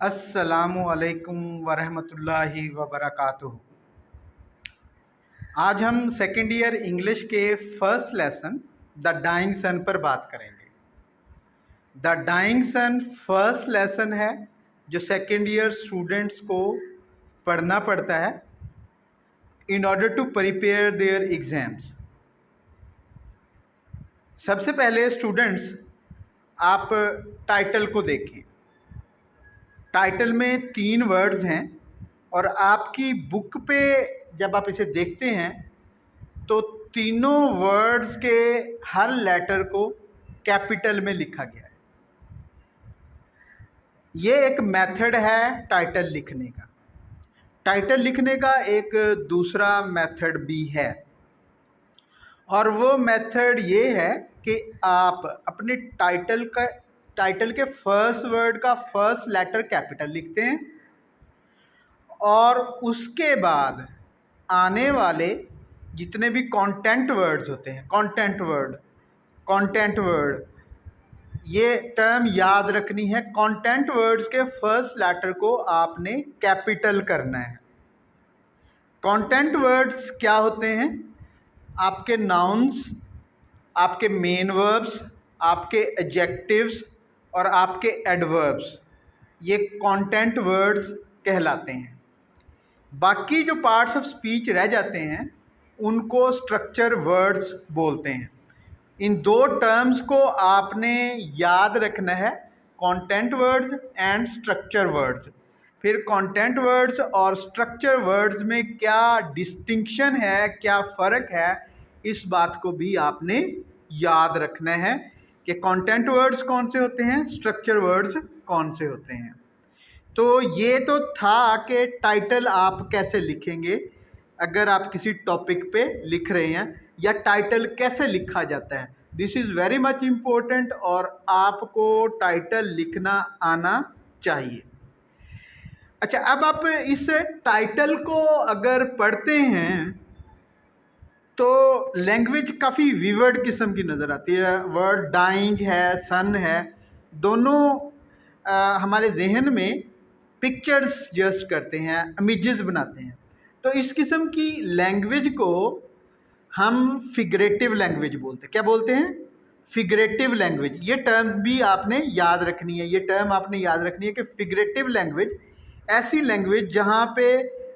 अस्सलामु अलैकुम वरहमतुल्लाहि वबरकातुहू। आज हम सेकेंड ईयर इंग्लिश के first lesson the dying sun पर बात करेंगे। The dying sun first lesson है जो सेकेंड ईयर स्टूडेंट्स को पढ़ना पड़ता है in order to prepare their exams. सबसे पहले स्टूडेंट्स आप टाइटल को देखें। टाइटल में 3 वर्ड्स हैं और आपकी बुक पे जब आप इसे देखते हैं तो तीनों वर्ड्स के हर लेटर को कैपिटल में लिखा गया है। ये एक मेथड है टाइटल लिखने का। टाइटल लिखने का एक दूसरा मेथड भी है और वो मेथड ये है कि आप अपने टाइटल के फर्स्ट वर्ड का फर्स्ट लेटर कैपिटल लिखते हैं और उसके बाद आने वाले जितने भी कंटेंट वर्ड्स होते हैं, कंटेंट वर्ड, ये टर्म याद रखनी है। कंटेंट वर्ड्स के फर्स्ट लेटर को आपने कैपिटल करना है। कंटेंट वर्ड्स क्या होते हैं? आपके नाउन्स, आपके मेन वर्ब्स, आपके एडजेक्टिव्स और आपके एडवर्ब्स, ये कंटेंट वर्ड्स कहलाते हैं। बाकी जो पार्ट्स ऑफ स्पीच रह जाते हैं उनको स्ट्रक्चर वर्ड्स बोलते हैं। इन 2 टर्म्स को आपने याद रखना है, content words and structure words. फिर कंटेंट वर्ड्स और स्ट्रक्चर वर्ड्स में क्या डिस्टिंक्शन है, क्या फ़र्क है, इस बात को भी आपने याद रखना है कि कंटेंट वर्ड्स कौन से होते हैं, स्ट्रक्चर वर्ड्स कौन से होते हैं। तो ये तो था कि टाइटल आप कैसे लिखेंगे अगर आप किसी टॉपिक पे लिख रहे हैं, या टाइटल कैसे लिखा जाता है। This is very much important और आपको टाइटल लिखना आना चाहिए। अच्छा, अब आप इस टाइटल को अगर पढ़ते हैं तो लैंग्वेज काफ़ी विवर्ड किस्म की नज़र आती है। वर्ड डाइंग है, सन है, दोनों हमारे जहन में पिक्चर्स जस्ट करते हैं, इमेजेस बनाते हैं। तो इस किस्म की लैंग्वेज को हम फिगरेटिव लैंग्वेज बोलते हैं। क्या बोलते हैं? Figurative language. ये टर्म भी आपने याद रखनी है। ये टर्म आपने याद रखनी है कि फिगरेटिव लैंग्वेज ऐसी लैंग्वेज जहाँ पे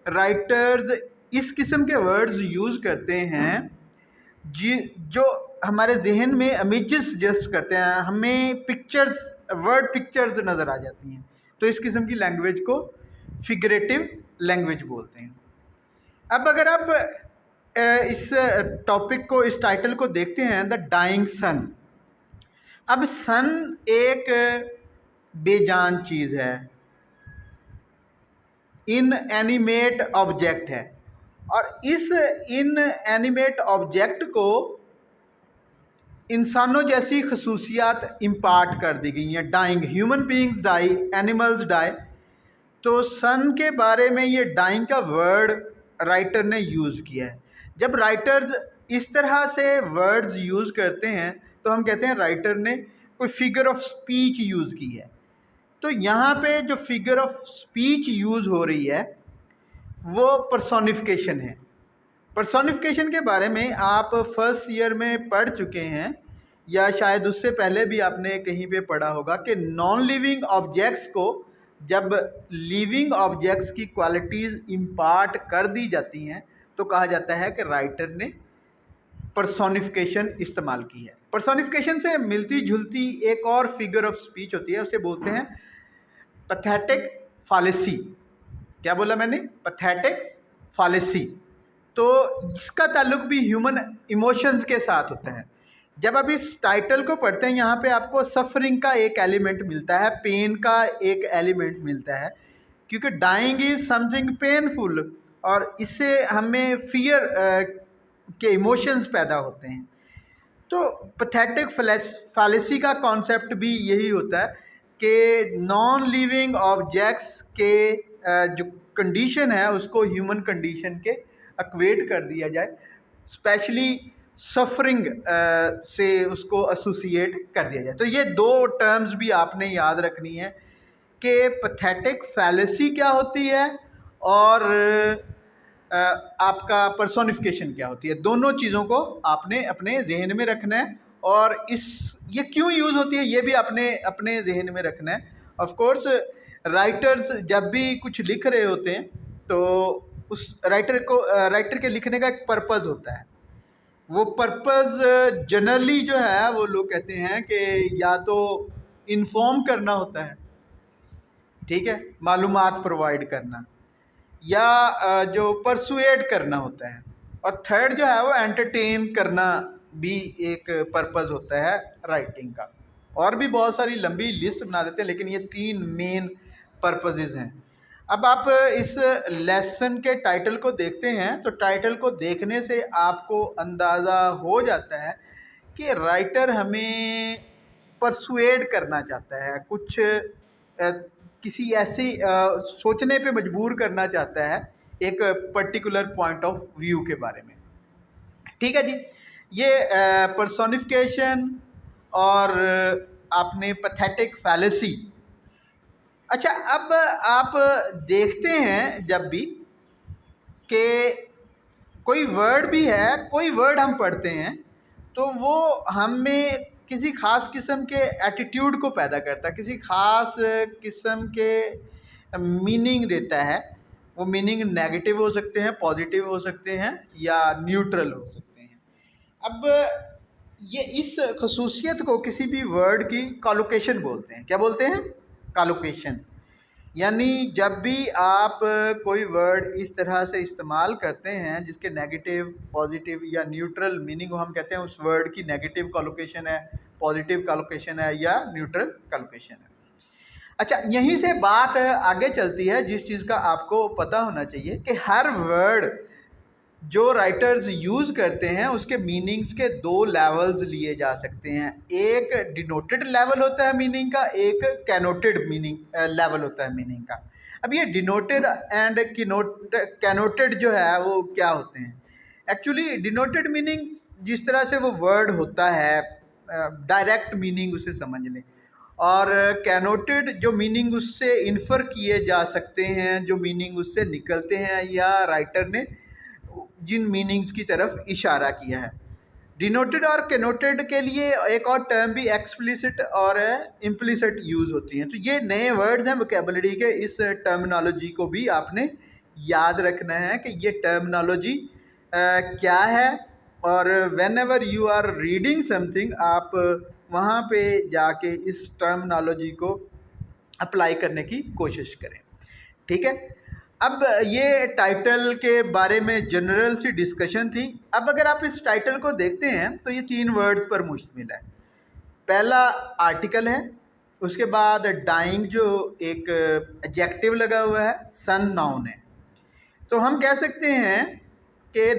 राइटर्स इस किस्म के वर्ड्स यूज़ करते हैं जो हमारे जहन में इमेजेस जस्ट करते हैं, हमें पिक्चर्स, वर्ड पिक्चर्स नज़र आ जाती हैं। तो इस किस्म की लैंग्वेज को फिगरेटिव लैंग्वेज बोलते हैं। अब अगर आप इस टॉपिक को, इस टाइटल को देखते हैं, द डाइंग सन। अब सन एक बेजान चीज़ है, इनएनिमेट ऑब्जेक्ट है और इस इनएनिमेट ऑब्जेक्ट को इंसानों जैसी खसूसियात इम्पार्ट कर दी गई हैं। Dying, human beings die, animals die. तो सन के बारे में ये डाइंग का वर्ड राइटर ने यूज़ किया है। जब राइटर्स इस तरह से वर्ड्स यूज़ करते हैं तो हम कहते हैं राइटर ने कोई फिगर ऑफ स्पीच यूज़ की है। तो यहाँ पे जो फिगर ऑफ स्पीच यूज़ हो रही है वो पर्सोनिफिकेशन है। पर्सोनिफिकेशन के बारे में आप फर्स्ट ईयर में पढ़ चुके हैं या शायद उससे पहले भी आपने कहीं पे पढ़ा होगा कि नॉन लिविंग ऑब्जेक्ट्स को जब लिविंग ऑब्जेक्ट्स की क्वालिटीज़ इम्पार्ट कर दी जाती हैं तो कहा जाता है कि राइटर ने पर्सोनिफिकेशन इस्तेमाल की है। पर्सोनिफिकेशन से मिलती जुलती एक और फिगर ऑफ स्पीच होती है, उसे बोलते हैं पैथेटिक फैलेसी। क्या बोला मैंने? Pathetic fallacy. तो इसका ताल्लुक भी ह्यूमन इमोशंस के साथ होता है। जब आप इस टाइटल को पढ़ते हैं यहाँ पे आपको सफरिंग का एक एलिमेंट मिलता है, पेन का एक एलिमेंट मिलता है, क्योंकि डाइंग इज़ समथिंग पेनफुल और इससे हमें फियर के इमोशंस पैदा होते हैं। तो पैथेटिक फैलेसी का कॉन्सेप्ट भी यही होता है कि नॉन लिविंग ऑब्जेक्ट्स के जो कंडीशन है उसको ह्यूमन कंडीशन के इक्वेट कर दिया जाए, स्पेशली सफरिंग से उसको एसोसिएट कर दिया जाए। तो ये 2 टर्म्स भी आपने याद रखनी है कि पैथेटिक फैलेसी क्या होती है और आपका पर्सोनिफिकेशन क्या होती है। दोनों चीज़ों को आपने अपने जहन में रखना है और ये क्यों यूज़ होती है ये भी आपने अपने जहन में रखना है। ऑफ कोर्स राइटर्स जब भी कुछ लिख रहे होते हैं तो उस राइटर के लिखने का एक पर्पज़ होता है। वो पर्पज़ जनरली जो है वो लोग कहते हैं कि या तो इन्फॉर्म करना होता है, ठीक है, मालूमात प्रोवाइड करना, या जो परसुएड करना होता है, और थर्ड जो है वो एंटरटेन करना भी एक पर्पज़ होता है राइटिंग का। और भी बहुत सारी लंबी लिस्ट बना देते हैं लेकिन ये 3 मेन पर्पजेज़ हैं। अब आप इस लेसन के टाइटल को देखते हैं तो टाइटल को देखने से आपको अंदाज़ा हो जाता है कि राइटर हमें परसुएड करना चाहता है, कुछ किसी ऐसी सोचने पे मजबूर करना चाहता है एक पर्टिकुलर पॉइंट ऑफ व्यू के बारे में। ठीक है जी, ये पर्सोनिफिकेशन और आपने पैथेटिक फैलेसी। अच्छा, अब आप देखते हैं जब भी कि कोई वर्ड भी है, कोई वर्ड हम पढ़ते हैं तो वो हमें किसी ख़ास किस्म के एटीट्यूड को पैदा करता है, किसी ख़ास किस्म के मीनिंग देता है। वो मीनिंग नेगेटिव हो सकते हैं, पॉजिटिव हो सकते हैं या न्यूट्रल हो सकते हैं। अब ये इस खसूसियत को किसी भी वर्ड की कॉलोकेशन बोलते हैं। क्या बोलते हैं? कॉलोकेशन। यानी जब भी आप कोई वर्ड इस तरह से इस्तेमाल करते हैं जिसके नेगेटिव, पॉजिटिव या न्यूट्रल मीनिंग हो, हम कहते हैं उस वर्ड की नेगेटिव कॉलोकेशन है, पॉजिटिव कॉलोकेशन है या न्यूट्रल कॉलोकेशन है। अच्छा, यहीं से बात आगे चलती है जिस चीज़ का आपको पता होना चाहिए कि हर वर्ड जो राइटर्स यूज़ करते हैं उसके मीनिंग्स के 2 लेवल्स लिए जा सकते हैं। एक डिनोटेड लेवल होता है मीनिंग का, एक कैनोटेड मीनिंग लेवल होता है मीनिंग का। अब ये डिनोटेड एंड कैनोटेड जो है वो क्या होते हैं? एक्चुअली डिनोटेड मीनिंग जिस तरह से वो वर्ड होता है डायरेक्ट मीनिंग उसे समझ लें, और कैनोटेड जो मीनिंग उससे इन्फर किए जा सकते हैं, जो मीनिंग उससे निकलते हैं या राइटर ने जिन मीनिंग्स की तरफ इशारा किया है। डिनोटेड और कैनोटेड के लिए एक और टर्म भी एक्सप्लिसिट और इम्प्लिसिट यूज़ होती हैं। तो ये नए वर्ड्स हैं वोकैबुलरी के, इस टर्मिनोलॉजी को भी आपने याद रखना है कि ये टर्मिनोलॉजी क्या है, और whenever you are reading something आप वहाँ पे जाके इस टर्मिनोलॉजी को अप्लाई करने की कोशिश करें। ठीक है, अब ये टाइटल के बारे में जनरल सी डिस्कशन थी। अब अगर आप इस टाइटल को देखते हैं तो ये 3 वर्ड्स पर मुश्तमिल है। पहला आर्टिकल है, उसके बाद डाइंग जो एक एडजेक्टिव लगा हुआ है, सन नाउन है। तो हम कह सकते हैं कि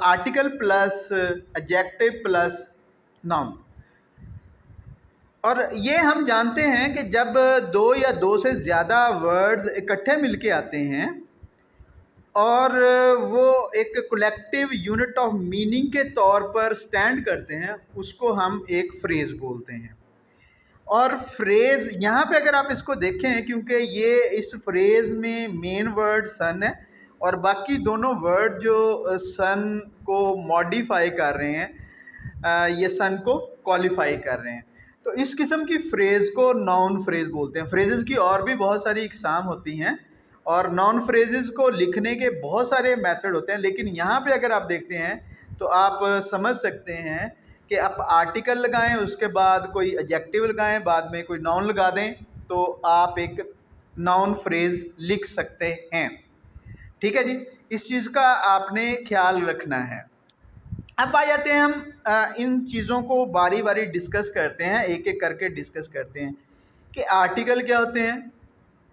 article plus adjective plus noun. और ये हम जानते हैं कि जब 2 या 2 से ज़्यादा वर्ड्स इकट्ठे मिलके आते हैं और वो एक कलेक्टिव यूनिट ऑफ मीनिंग के तौर पर स्टैंड करते हैं, उसको हम एक फ्रेज़ बोलते हैं। और फ्रेज़ यहाँ पे अगर आप इसको देखें, क्योंकि ये इस फ्रेज़ में मेन वर्ड सन है और बाकी दोनों वर्ड जो सन को मॉडिफाई कर रहे हैं, ये सन को क्वालिफाई कर रहे हैं। तो इस किस्म की फ्रेज़ को नाउन फ्रेज़ बोलते हैं। फ्रेजेस की और भी बहुत सारी इकसाम होती हैं और नाउन फ्रेजेस को लिखने के बहुत सारे मेथड होते हैं, लेकिन यहाँ पे अगर आप देखते हैं तो आप समझ सकते हैं कि आप आर्टिकल लगाएं, उसके बाद कोई एडजेक्टिव लगाएं, बाद में कोई नाउन लगा दें तो आप एक नाउन फ्रेज़ लिख सकते हैं। ठीक है जी, इस चीज़ का आपने ख्याल रखना है। अब आ जाते हैं हम इन चीज़ों को बारी बारी डिस्कस करते हैं, एक एक करके डिस्कस करते हैं कि आर्टिकल क्या होते हैं,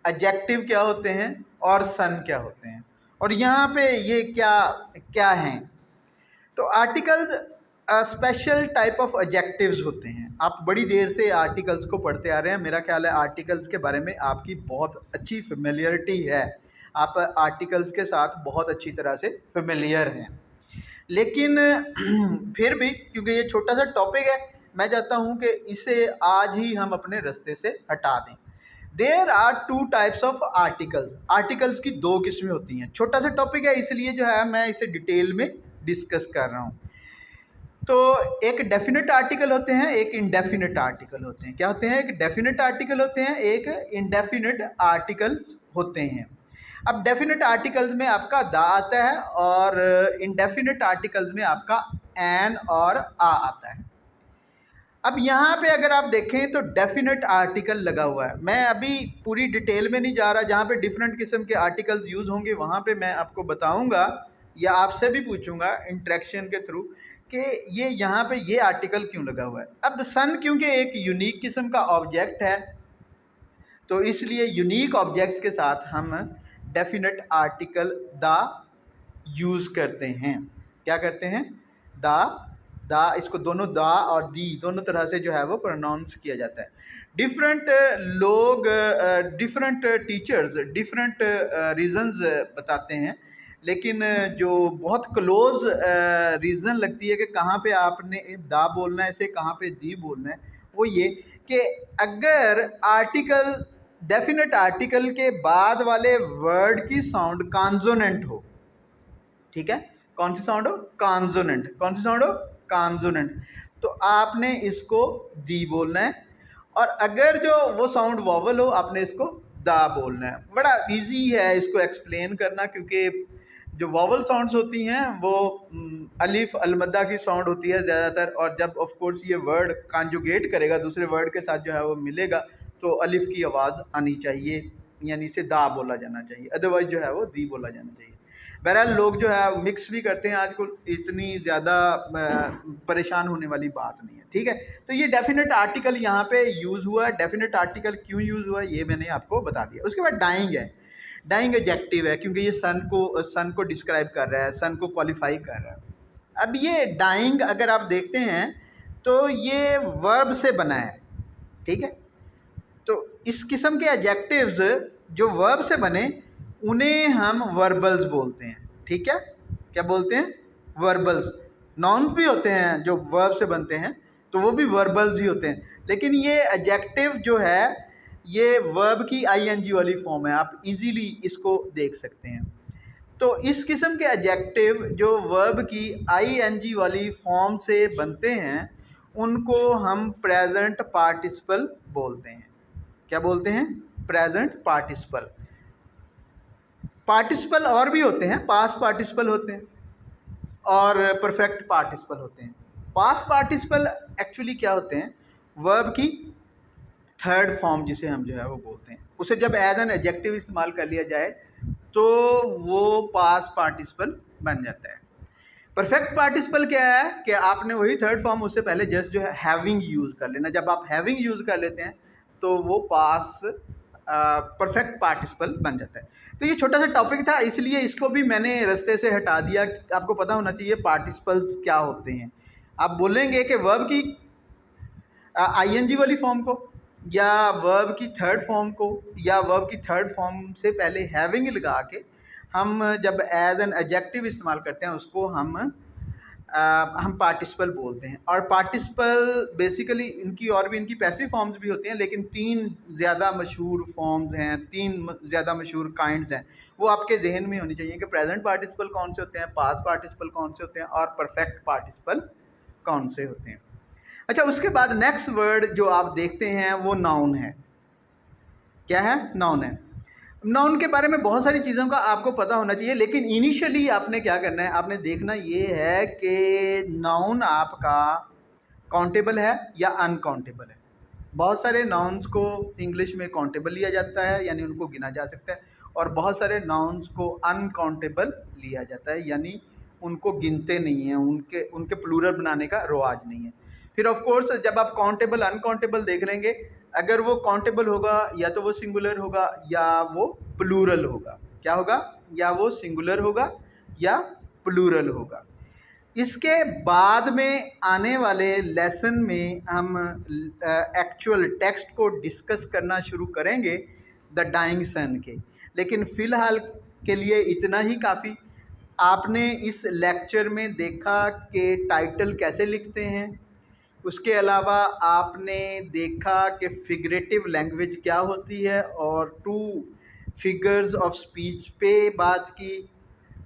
एडजेक्टिव क्या होते हैं और सन क्या होते हैं, और यहाँ पे ये क्या क्या हैं। तो articles special type of adjectives होते हैं। आप बड़ी देर से आर्टिकल्स को पढ़ते आ रहे हैं, मेरा ख्याल है आर्टिकल्स के बारे में आपकी बहुत अच्छी फेमिलियरिटी है, आप आर्टिकल्स के साथ बहुत अच्छी तरह से फेमिलियर हैं। लेकिन फिर भी क्योंकि ये छोटा सा टॉपिक है, मैं चाहता हूँ कि इसे आज ही हम अपने रास्ते से हटा दें। There are two types of articles. Articles की दो किस्में होती हैं। छोटा सा टॉपिक है इसलिए जो है मैं इसे डिटेल में डिस्कस कर रहा हूँ। तो एक डेफिनेट आर्टिकल होते हैं, एक इंडेफिनेट आर्टिकल होते हैं। क्या होते हैं? एक डेफिनेट आर्टिकल होते हैं, एक इंडेफिनेट आर्टिकल्स होते हैं। अब डेफिनेट आर्टिकल्स में आपका द आता है और इंडेफिनेट आर्टिकल्स में आपका एन और आ आता है। अब यहाँ पे अगर आप देखें तो डेफिनेट आर्टिकल लगा हुआ है। मैं अभी पूरी डिटेल में नहीं जा रहा, जहाँ पे डिफरेंट किस्म के आर्टिकल्स यूज़ होंगे वहाँ पे मैं आपको बताऊँगा या आपसे भी पूछूंगा इंटरेक्शन के थ्रू कि ये यहाँ पे ये आर्टिकल क्यों लगा हुआ है। अब सन क्योंकि एक यूनिक किस्म का ऑब्जेक्ट है, तो इसलिए यूनिक ऑब्जेक्ट्स के साथ हम डेफिनेट आर्टिकल द यूज़ करते हैं। क्या करते हैं? द इसको दोनों द और दी दोनों तरह से जो है वो प्रोनाउंस किया जाता है। डिफरेंट लोग, डिफरेंट टीचर्स डिफरेंट रीजंस बताते हैं, लेकिन जो बहुत क्लोज रीज़न लगती है कि कहाँ पे आपने दा बोलना है, इसे कहाँ पे दी बोलना है, वो ये कि अगर आर्टिकल डेफिनेट आर्टिकल के बाद वाले वर्ड की साउंड कॉन्सोनेंट हो, ठीक है, कौन सी साउंड हो? कॉन्सोनेंट। कौन सी साउंड हो? कॉन्सोनेंट। तो आपने इसको दी बोलना है, और अगर जो वो साउंड वॉवल हो आपने इसको दा बोलना है। बड़ा इजी है इसको एक्सप्लेन करना, क्योंकि जो वॉवल साउंड्स होती हैं वो अलिफ अलमदा की साउंड होती है ज़्यादातर, और जब ऑफ कोर्स ये वर्ड कॉन्जुगेट करेगा दूसरे वर्ड के साथ जो है वो मिलेगा, तो अलिफ की आवाज़ आनी चाहिए, यानी इसे दा बोला जाना चाहिए, अदरवाइज जो है वो दी बोला जाना चाहिए। बहरहाल लोग जो है मिक्स भी करते हैं आजकल, इतनी ज़्यादा परेशान होने वाली बात नहीं है, ठीक है। तो ये डेफिनेट आर्टिकल यहाँ पे यूज़ हुआ है। डेफिनेट आर्टिकल क्यों यूज़ हुआ ये मैंने आपको बता दिया। उसके बाद डाइंग है। डाइंग एडजेक्टिव है, क्योंकि ये सन को डिस्क्राइब कर रहा है, सन को क्वालिफाई कर रहा है। अब ये डाइंग अगर आप देखते हैं तो ये वर्ब से बना है, ठीक है। तो इस किस्म के एडजेक्टिव्स जो वर्ब से बने उन्हें हम वर्बल्स बोलते हैं, ठीक है। क्या बोलते हैं? वर्बल्स। नाउन भी होते हैं जो वर्ब से बनते हैं, तो वो भी वर्बल्स ही होते हैं, लेकिन ये एडजेक्टिव जो है ये वर्ब की आईएनजी वाली फॉर्म है, आप इजीली इसको देख सकते हैं। तो इस किस्म के एडजेक्टिव जो वर्ब की आईएनजी वाली फॉर्म से बनते हैं उनको हम प्रेजेंट पार्टिसिपल बोलते हैं। क्या बोलते हैं? Present participle. पार्टिसिपल और भी होते हैं, पास्ट पार्टिसिपल होते हैं और परफेक्ट पार्टिसिपल होते हैं। पास्ट पार्टिसिपल एक्चुअली क्या होते हैं? वर्ब की थर्ड फॉर्म जिसे हम जो है वो बोलते हैं, उसे जब एज एन एडजेक्टिव इस्तेमाल कर लिया जाए तो वो पास्ट पार्टिसिपल बन जाता है। परफेक्ट पार्टिसिपल क्या है कि आपने वही थर्ड फॉर्म उससे पहले जस्ट जो है हैविंग यूज़ कर लेना। जब आप हैविंग यूज़ कर लेते हैं तो वो पास्ट परफेक्ट पार्टिसिपल बन जाता है। तो ये छोटा सा टॉपिक था, इसलिए इसको भी मैंने रास्ते से हटा दिया। आपको पता होना चाहिए पार्टिसिपल्स क्या होते हैं। आप बोलेंगे कि वर्ब की आईएनजी वाली फॉर्म को या वर्ब की थर्ड फॉर्म को या वर्ब की थर्ड फॉर्म से पहले हैविंग लगा के हम जब एज एन एडजेक्टिव इस्तेमाल करते हैं उसको हम पार्टिसिपल बोलते हैं। और पार्टिसिपल बेसिकली इनकी और भी इनकी पैसिव फॉर्म्स भी होती हैं, लेकिन तीन ज़्यादा मशहूर फॉर्म्स हैं, तीन ज़्यादा मशहूर काइंड्स हैं, वो आपके जहन में होनी चाहिए कि प्रेजेंट पार्टिसिपल कौन से होते हैं, पास्ट पार्टिसिपल कौन से होते हैं और परफेक्ट पार्टिसिपल कौन से होते हैं। अच्छा, उसके बाद नेक्स्ट वर्ड जो आप देखते हैं वो नाउन है। क्या है? नाउन है। नाउन के बारे में बहुत सारी चीज़ों का आपको पता होना चाहिए, लेकिन इनिशियली आपने क्या करना है, आपने देखना ये है कि नाउन आपका काउंटेबल है या अनकाउंटेबल है। बहुत सारे नाउन्स को इंग्लिश में काउंटेबल लिया जाता है, यानी उनको गिना जा सकता है, और बहुत सारे नाउन्स को अनकाउंटेबल लिया जाता है, यानी उनको गिनते नहीं हैं, उनके प्लूरल बनाने का रिवाज नहीं है। फिर ऑफ कोर्स जब आप काउंटेबल अनकाउंटेबल देख लेंगे, अगर वो काउंटेबल होगा या तो वो सिंगुलर होगा या वो प्लूरल होगा। क्या होगा? या वो सिंगुलर होगा या प्लूरल होगा। इसके बाद में आने वाले लेसन में हम एक्चुअल टेक्स्ट को डिस्कस करना शुरू करेंगे द डाइंग सन के, लेकिन फ़िलहाल के लिए इतना ही काफ़ी। आपने इस लेक्चर में देखा कि टाइटल कैसे लिखते हैं, उसके अलावा आपने देखा कि फिगरेटिव लैंग्वेज क्या होती है और टू फिगर्स ऑफ स्पीच पे बात की।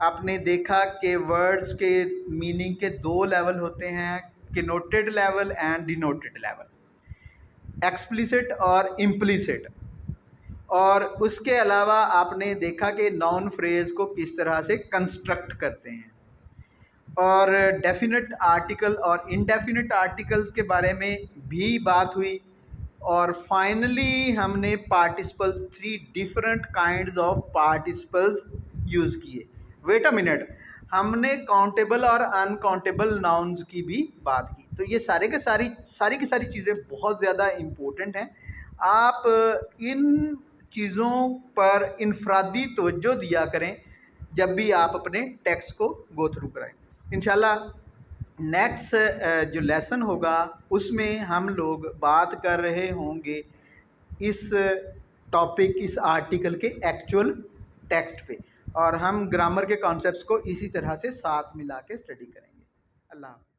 आपने देखा कि वर्ड्स के मीनिंग के दो लेवल होते हैं, connoted level and denoted level, explicit और इम्प्लिसिट। और उसके अलावा आपने देखा कि नाउन फ्रेज को किस तरह से कंस्ट्रक्ट करते हैं, और डेफिनेट आर्टिकल और इनडेफिनेट आर्टिकल्स के बारे में भी बात हुई। और फाइनली हमने participles, 3 different kinds of participles use किए। वेट अ मिनट, हमने काउंटेबल और अनकाउंटेबल नाउन्स की भी बात की। तो ये सारी की सारी चीज़ें बहुत ज़्यादा इम्पोर्टेंट हैं। आप इन चीज़ों पर इनफरादी तवज्जो दिया करें जब भी आप अपने टेक्स्ट को गो थ्रू कराएं। इंशाल्लाह नेक्स्ट जो लेसन होगा उसमें हम लोग बात कर रहे होंगे इस टॉपिक, इस आर्टिकल के एक्चुअल टेक्स्ट पे, और हम ग्रामर के कॉन्सेप्ट्स को इसी तरह से साथ मिला के स्टडी करेंगे। अल्लाह हाफ़िज़।